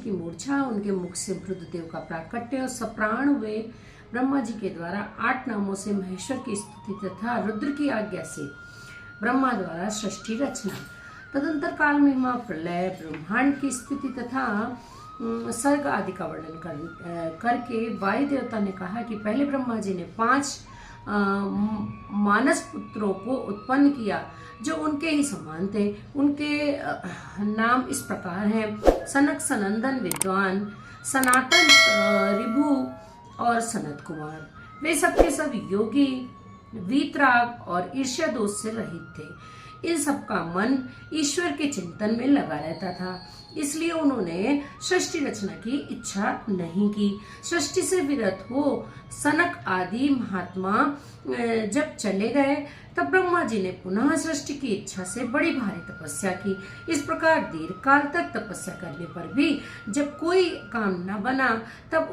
की मूर्छा, उनके मुख से रुद्रदेव का प्राकट्य और सप्राण हुए ब्रह्मा जी के द्वारा 8 नामों से महेश्वर की स्तुति तथा रुद्र की आज्ञा से ब्रह्मा द्वारा सृष्टि रचना। तदंतर काल महिमा, प्रलय, ब्रह्मांड की स्थिति तथा सर्ग आदि का वर्णन करके वायु देवता ने कहा कि पहले ब्रह्मा जी ने 5 मानस पुत्रों को उत्पन्न किया जो उनके ही समान थे। उनके नाम इस प्रकार हैं: सनक, सनंदन, विद्वान, सनातन, ऋभु और सनत कुमार। वे सबके सब योगी, वीतराग और ईर्ष्या दोष से रहित थे। इन सबका मन ईश्वर के चिंतन में लगा रहता था, इसलिए उन्होंने सृष्टि रचना की इच्छा नहीं की। सृष्टि से विरत हो सनक आदि महात्मा जब चले गए तब ब्रह्मा जी ने पुनः सृष्टि की इच्छा से बड़ी भारी तपस्या की। इस प्रकार दीर्घ काल तक तपस्या करने पर भी जब कोई काम न बना तब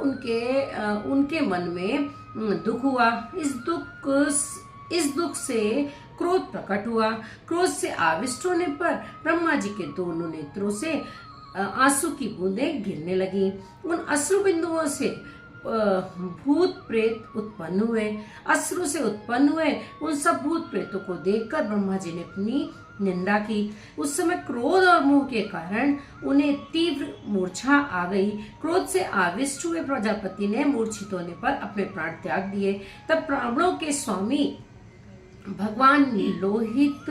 उनके मन में दुख हुआ। इस दुख से क्रोध प्रकट हुआ। क्रोध से आविष्ट होने पर ब्रह्मा जी के दोनों नेत्रों से आंसू की बूंदें गिरने लगी। उन अश्रु बिंदुओं से भूत प्रेत उत्पन्न हुए। अश्रु से उत्पन्न हुए उन सब भूत प्रेतों को देखकर ब्रह्मा जी ने अपनी निंदा की। उस समय क्रोध और मोह के कारण उन्हें तीव्र मूर्छा आ गई। क्रोध से आविष्ट हुए प्रजापति ने मूर्छित होने पर अपने प्राण त्याग दिए। तब प्राणों के स्वामी भगवान लोहित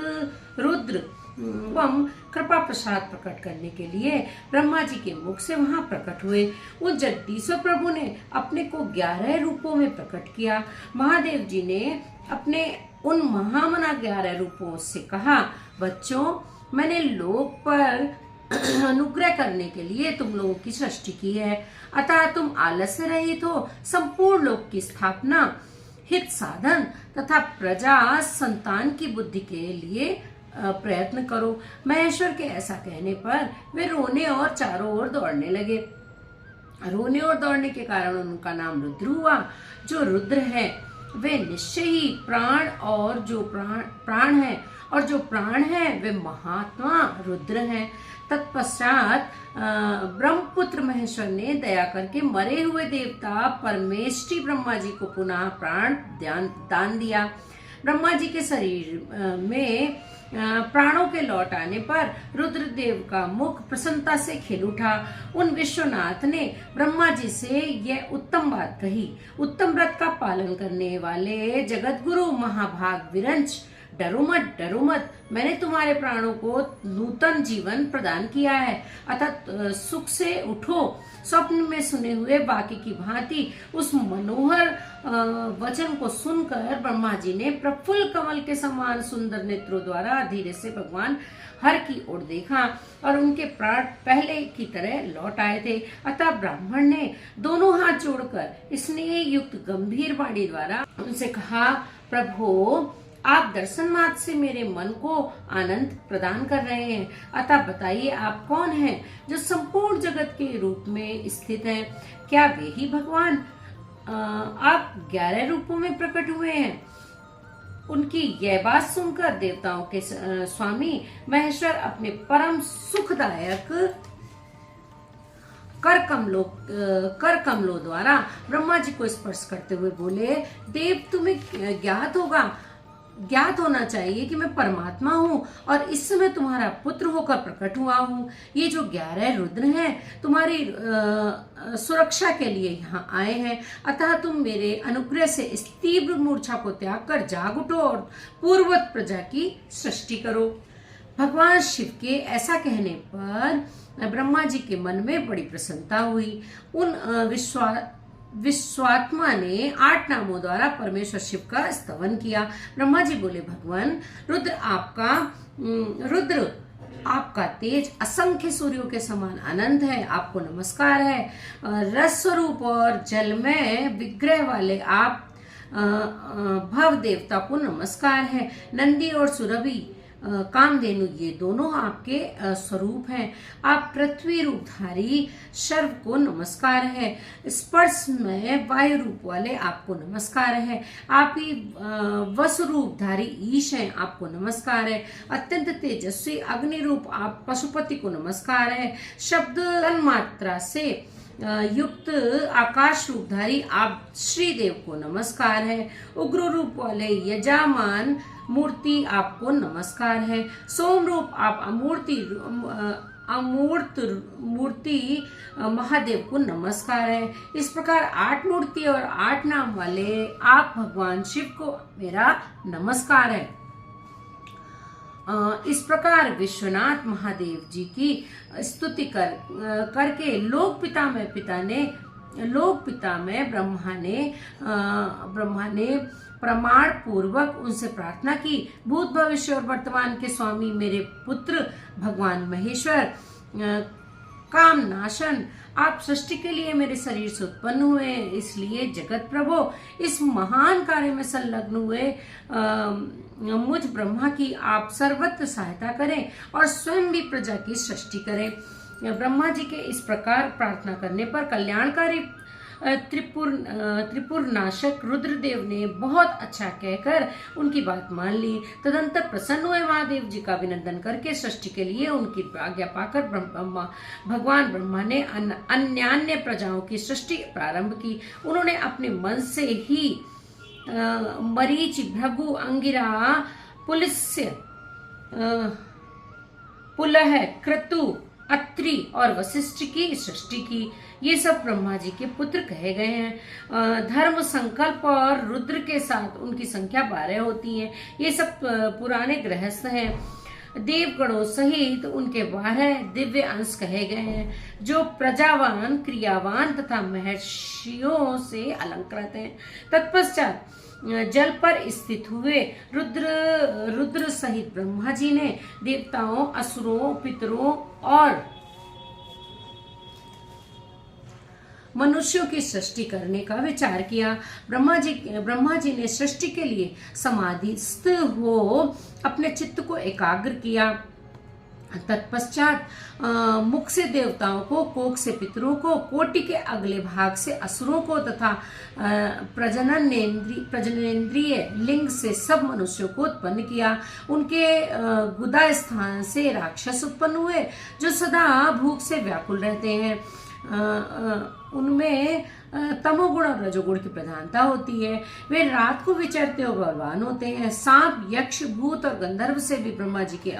रुद्र कृपा प्रसाद प्रकट करने के लिए ब्रह्मा जी के मुख से वहां प्रकट हुए। उन जगदीश्वर प्रभु ने अपने को 11 रूपों में प्रकट किया। महादेव जी ने अपने उन महामना 11 रूपों से कहा, बच्चों, मैंने लोक पर अनुग्रह करने के लिए तुम लोगों की सृष्टि की है, अतः तुम आलस्य रहित हो संपूर्ण लोक की स्थापना, हित साधन तथा प्रजा संतान की बुद्धि के लिए प्रयत्न करो। महेश्वर के ऐसा कहने पर वे रोने और चारों ओर दौड़ने लगे। रोने और दौड़ने के कारण उनका नाम रुद्र हुआ। जो रुद्र है वे निश्चय ही प्राण और जो प्राण है वे महात्मा रुद्र हैं। तत्पश्चात ब्रह्मपुत्र महेश्वर ने दया करके मरे हुए देवता परमेष्टि ब्रह्मा जी को पुनः प्राण दान दिया। ब्रह्मा जी के शरीर में प्राणों के लौट आने पर रुद्रदेव का मुख प्रसन्नता से खिल उठा। उन विश्वनाथ ने ब्रह्मा जी से यह उत्तम बात कही, उत्तम व्रत का पालन करने वाले जगत गुरु महाभाग विरंच, डरो मत, मैंने तुम्हारे प्राणों को नूतन जीवन प्रदान किया है, अतः सुख से उठो। स्वप्न में सुने हुए बाकी की भांति उस मनोहर वचन को सुनकर ब्रह्मा जी ने प्रफुल्ल कमल के समान सुंदर नेत्रों द्वारा धीरे से भगवान हर की ओर देखा और उनके प्राण पहले की तरह लौट आए थे। अतः ब्राह्मण ने दोनों हाथ जोड़कर स्नेह युक्त गंभीर वाणी द्वारा उनसे कहा, प्रभु, आप दर्शन मात्र से मेरे मन को आनंद प्रदान कर रहे हैं, अतः बताइए आप कौन हैं जो संपूर्ण जगत के रूप में स्थित हैं? क्या वे ही भगवान आप 11 रूपों में प्रकट हुए हैं? उनकी यह बात सुनकर देवताओं के स्वामी महेश्वर अपने परम सुखदायक कर कमलों द्वारा ब्रह्मा जी को स्पर्श करते हुए बोले, देव, तुम्हें ज्ञात होना चाहिए कि मैं परमात्मा हूँ और इस समय तुम्हारा पुत्र होकर प्रकट हुआ हूँ। ये जो 11 रुद्र हैं तुम्हारी सुरक्षा के लिए यहाँ आए हैं, अतः तुम मेरे अनुग्रह से इस तीव्र मूर्छा को त्याग कर जाग उठो और पूर्ववत प्रजा की सृष्टि करो। भगवान शिव के ऐसा कहने पर ब्रह्मा जी के मन में बड़ी प्रसन्नता हुई। उन विश्वात्मा ने 8 नामों द्वारा परमेश्वर शिव का स्तवन किया। ब्रह्मा जी बोले, भगवान रुद्र आपका तेज असंख्य सूर्यों के समान अनंत है, आपको नमस्कार है। रस स्वरूप और जल में विग्रह वाले आप भव देवता को नमस्कार है। नंदी और सुरभि कामधेनु, ये दोनों आपके स्वरूप हैं। आप पृथ्वी रूपधारी शर्व को नमस्कार है। स्पर्श में वायु रूप वाले आपको नमस्कार है। आप ही वसु रूपधारी ईश हैं, आपको नमस्कार है। अत्यंत तेजस्वी अग्नि रूप आप पशुपति को नमस्कार है। शब्द मात्रा से युक्त आकाश रूपधारी आप श्रीदेव को नमस्कार है। उग्र रूप वाले यजामान मूर्ति आपको नमस्कार है। सोम रूप आप अमूर्त मूर्ति महादेव को नमस्कार है। इस प्रकार 8 मूर्ति और 8 नाम वाले आप भगवान शिव को मेरा नमस्कार है। इस प्रकार विश्वनाथ महादेव जी की स्तुति करके लोक पिता में ब्रह्मा ने प्रमाण पूर्वक उनसे प्रार्थना की, भूत भविष्य और वर्तमान के स्वामी मेरे पुत्र भगवान महेश्वर काम नाशन, आप सृष्टि के लिए मेरे शरीर से उत्पन्न हुए, इसलिए जगत प्रभु इस महान कार्य में संलग्न हुए मुझ ब्रह्मा की आप सर्वत्र सहायता करें और स्वयं भी प्रजा की सृष्टि करें। ब्रह्मा जी के इस प्रकार प्रार्थना करने पर कल्याणकारी त्रिपुर नाशक रुद्रदेव ने बहुत अच्छा कहकर उनकी बात मान ली। तदंतर प्रसन्न हुए महादेव जी का अभिनंदन करके सृष्टि के लिए उनकी आज्ञा पाकर भगवान ब्रह्मा ने अन्यान्य प्रजाओं की सृष्टि प्रारंभ की। उन्होंने अपने मन से ही मरीच, भृगु, अंगिरा, पुलस्त्य, पुलह, क्रतु, अत्रि और वशिष्ठ की सृष्टि की। ये सब ब्रह्मा जी के पुत्र कहे गए हैं। धर्म संकल्प और रुद्र के साथ उनकी संख्या 12 होती है। ये सब पुराने गृहस्थ हैं। देवगणों सहित उनके 12 दिव्य अंश कहे गए हैं, जो प्रजावान, क्रियावान तथा महर्षियों से अलंकृत हैं। तत्पश्चात जल पर स्थित हुए रुद्र सहित ब्रह्मा जी ने देवताओं, असुरों, पितरों और मनुष्यों की सृष्टि करने का विचार किया। ब्रह्मा जी ने सृष्टि के लिए समाधिस्थ हो अपने चित्त को एकाग्र किया। तत्पश्चात मुख से देवताओं को, कोख से पितरों को, कोटि के अगले भाग से असुरों को तथा प्रजननेन्द्रिय लिंग से सब मनुष्यों को उत्पन्न किया। उनके गुदा स्थान से राक्षस उत्पन्न हुए, जो सदा भूख से व्याकुल रहते हैं। उनमें तमोगुण और रजोगुण की प्रधानता होती है। वे रात को विचरते और बलवान होते हैं। सांप, यक्ष, भूत और गंधर्व से भी ब्रह्मा जी के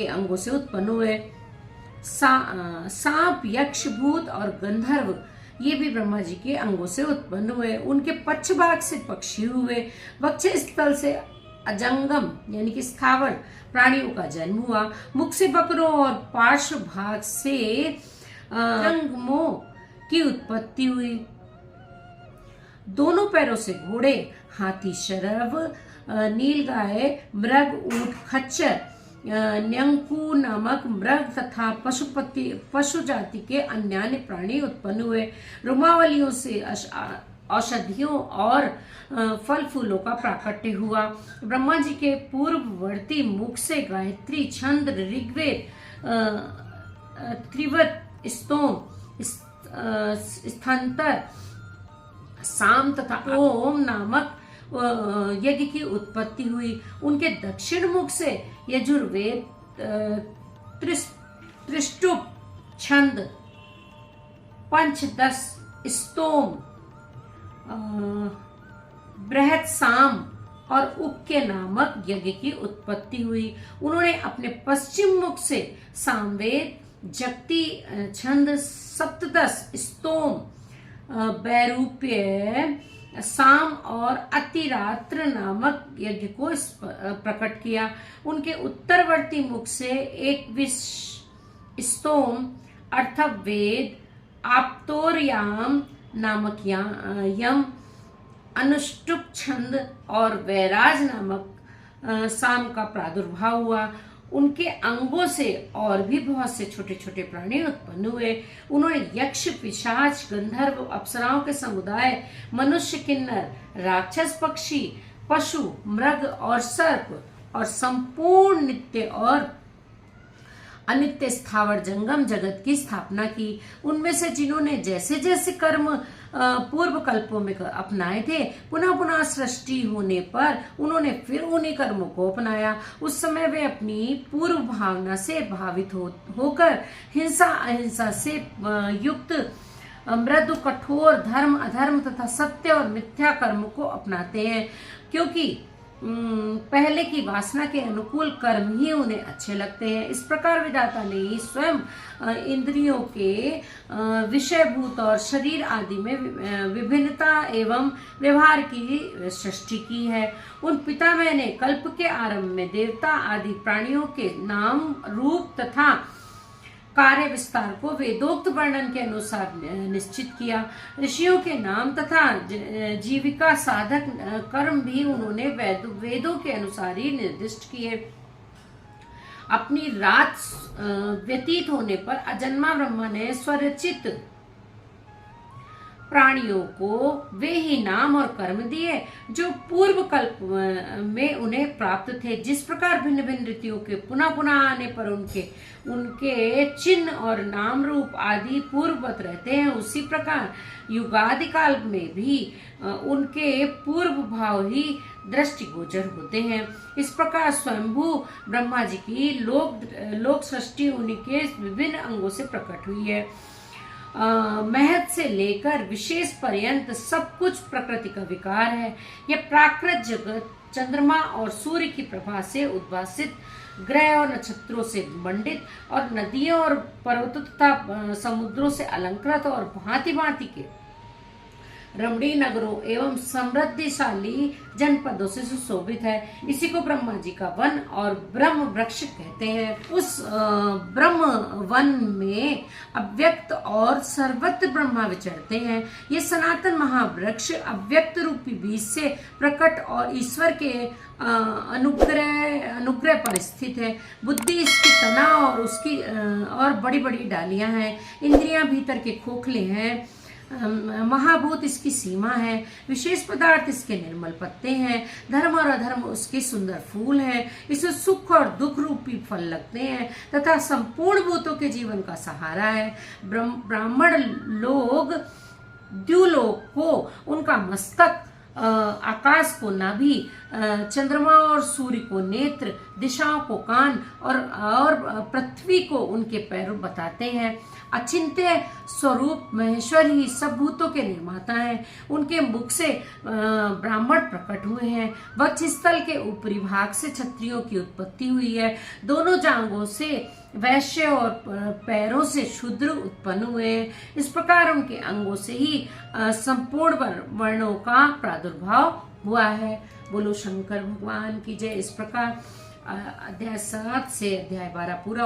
अंगों से उत्पन्न हुए। सांप, यक्ष, भूत और गंधर्व ये भी ब्रह्मा जी के अंगों से उत्पन्न हुए। उनके पक्ष भाग से पक्षी हुए। वक्ष स्थल से अजंगम यानी कि स्थावर प्राणियों का जन्म हुआ। मुख से बकरों और पार्श्व भाग से जंगमों की उत्पत्ति हुई। दोनों पैरों से घोड़े, हाथी, शरभ, नीलगाय, मृग, ऊंट, खच्चर, न्यंकू नामक मृग तथा पशु जाति के अन्य प्राणी उत्पन्न हुए। रोमावलियों से औषधियों और फल फूलों का प्राकट्य हुआ। ब्रह्मा जी के पूर्ववर्ती मुख से गायत्री, छंद, ऋग्वेद, त्रिवत, स्तोम, स्थान्तर, साम तथा ओम नामक यज्ञ की उत्पत्ति हुई। उनके दक्षिण मुख से यजुर्वेद, त्रिष्टुप, छंद, पंचदश, स्तोम, बृहत साम और उक्के नामक यज्ञ की उत्पत्ति हुई। उन्होंने अपने पश्चिम मुख से सामवेद, जगती, छंद, सप्तदश, स्तोम, वैरूप्य, साम और अतिरात्र नामक यज्ञ को प्रकट किया। उनके उत्तरवर्ती मुख से 21 स्तोम, अर्थवेद, आप्तोरयाम नामक यम, अनुष्टुप छंद और वैराज नामक साम का प्रादुर्भाव हुआ। उनके अंगों से और भी बहुत से छोटे छोटे प्राणी उत्पन्न हुए। उन्होंने यक्ष, पिशाच, गंधर्व, अप्सराओं के समुदाय, मनुष्य, किन्नर, राक्षस, पक्षी, पशु, मृग और सर्प और संपूर्ण नित्य और अनित्य स्थावर जंगम जगत की स्थापना की। उनमें से जिन्होंने जैसे जैसे कर्म पूर्व कल्पों में अपनाए थे, पुनः पुनः सृष्टि होने पर उन्होंने फिर उन्हीं कर्मों को अपनाया। उस समय वे अपनी पूर्व भावना से भावित होकर हिंसा अहिंसा से युक्त मृदु कठोर धर्म अधर्म तथा सत्य और मिथ्या कर्म को अपनाते हैं, क्योंकि पहले की वासना के अनुकूल कर्म ही उन्हें अच्छे लगते हैं। इस प्रकार विधाता ने ही स्वयं इंद्रियों के विषयभूत और शरीर आदि में विभिन्नता एवं व्यवहार की सृष्टि की है। उन पितामह ने कल्प के आरंभ में देवता आदि प्राणियों के नाम रूप तथा कार्य विस्तार को वेदोक्त वर्णन के अनुसार निश्चित किया। ऋषियों के नाम तथा जीविका साधक कर्म भी उन्होंने वेदों के अनुसार ही निर्दिष्ट किए। अपनी रात व्यतीत होने पर अजन्मा ब्रह्मा ने स्वरचित प्राणियों को वे ही नाम और कर्म दिए जो पूर्व कल्प में उन्हें प्राप्त थे। जिस प्रकार भिन्न भिन्न ऋतुओं के पुनः पुनः आने पर उनके चिन्ह और नाम रूप आदि पूर्ववत रहते हैं, उसी प्रकार युगादि काल में भी उनके पूर्व भाव ही दृष्टिगोचर होते हैं। इस प्रकार स्वयंभू ब्रह्मा जी की लोक सृष्टि उनके विभिन्न अंगों से प्रकट हुई है। महत से लेकर विशेष पर्यंत सब कुछ प्रकृति का विकार है। यह प्राकृत जगत चंद्रमा और सूर्य की प्रभा से उद्भासित, ग्रह और नक्षत्रों से मंडित और नदियों और पर्वतों तथा समुद्रों से अलंकृत और भांति भांति के रमणीय नगरों एवं समृद्धिशाली जनपदों से सुशोभित है। इसी को ब्रह्मा जी का वन और ब्रह्म वृक्ष कहते हैं। उस ब्रह्म वन में अव्यक्त और सर्वत्र ब्रह्मा विचरते हैं। ये सनातन महावृक्ष अव्यक्त रूपी बीज से प्रकट और ईश्वर के अनुग्रह पर स्थित है। बुद्धि इसकी तना और उसकी और बड़ी बड़ी डालियां हैं। इंद्रियां भीतर के खोखले हैं। महाभूत इसकी सीमा है। विशेष पदार्थ इसके निर्मल पत्ते हैं। धर्म और अधर्म उसके सुंदर फूल हैं। इसे सुख और दुख रूपी फल लगते हैं तथा संपूर्ण भूतों के जीवन का सहारा है। ब्राह्मण लोग द्युलोक को उनका मस्तक, आकाश को नाभि, चंद्रमा और सूर्य को नेत्र, दिशाओं को कान और पृथ्वी को उनके पैर बताते हैं। अचिंत्य स्वरूप महेश्वर ही सब भूतों के निर्माता हैं। उनके मुख से ब्राह्मण प्रकट हुए हैं। वक्षस्थल के ऊपरी भाग से क्षत्रियों की उत्पत्ति हुई है। दोनों जांघों से वैश्य और पैरों से शूद्र उत्पन्न हुए हैं। इस प्रकार उनके अंगों से ही संपूर्ण वर्णों का प्रादुर्भाव हुआ है। बोलो शंकर भगवान की जय। इस प्रकार अध्याय 7 से अध्याय 12 पूरा